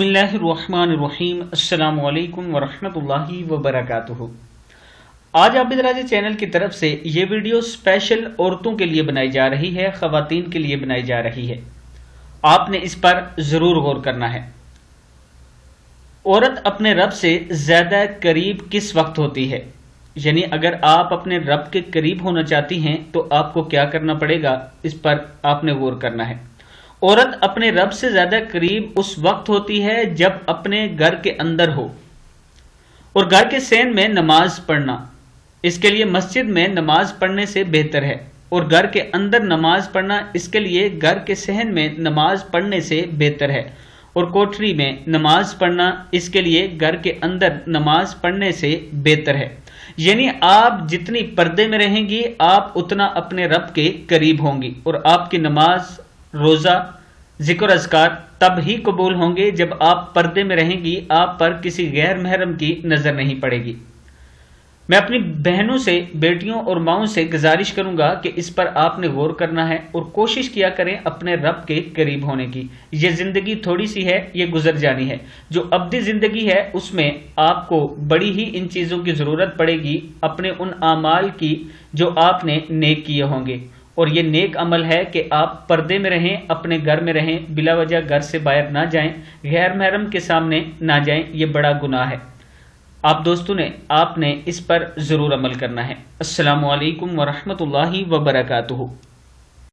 बिस्मिल्लाहिर्रहमानिर्रहीम। अस्सलाम वालेकुम वरहमतुल्लाहि वबरकातुहू। आज आबिद राजा चैनल की तरफ से ये वीडियो स्पेशल औरतों के लिए बनाई जा रही है, ख़वातीन के लिए बनाई जा रही है। आपने इस पर ज़रूर गौर करना है। औरत अपने रब से ज़्यादा करीब किस वक्त होती है, यानी अगर आप अपने रब के करीब होना चाहती हैं तो आपको क्या करना पड़ेगा, इस पर आपने गौर करना है। औरत अपने रब से ज्यादा करीब उस वक्त होती है जब अपने घर के अंदर हो और घर के सहन में नमाज पढ़ना इसके लिए मस्जिद में नमाज पढ़ने से बेहतर है, और घर के अंदर नमाज पढ़ना इसके लिए घर के सहन में नमाज पढ़ने से बेहतर है, और कोठरी में नमाज पढ़ना इसके लिए घर के अंदर नमाज पढ़ने से बेहतर है। यानी आप जितनी पर्दे में रहेंगी आप उतना अपने रब के करीब होंगी, और आपकी नमाज, रोजा, जिक्र अज़कार तब ही कबूल होंगे जब आप पर्दे में रहेंगी, आप पर किसी गैर महरम की नजर नहीं पड़ेगी। मैं अपनी बहनों से, बेटियों और माओं से गुजारिश करूंगा कि इस पर आपने गौर करना है और कोशिश किया करें अपने रब के करीब होने की। ये जिंदगी थोड़ी सी है, ये गुजर जानी है। जो अब्दी जिंदगी है उसमें आपको बड़ी ही इन चीजों की जरूरत पड़ेगी, अपने उन आमाल की जो आपने नेक किए होंगे। और ये नेक अमल है कि आप पर्दे में रहें, अपने घर में रहें, बिला वजह घर से बाहर ना जाएं, गैर महरम के सामने ना जाएं, ये बड़ा गुनाह है। आप दोस्तों ने आपने इस पर जरूर अमल करना है। अस्सलामु अलैकुम वरहमतुल्लाहि वबरकातुहू।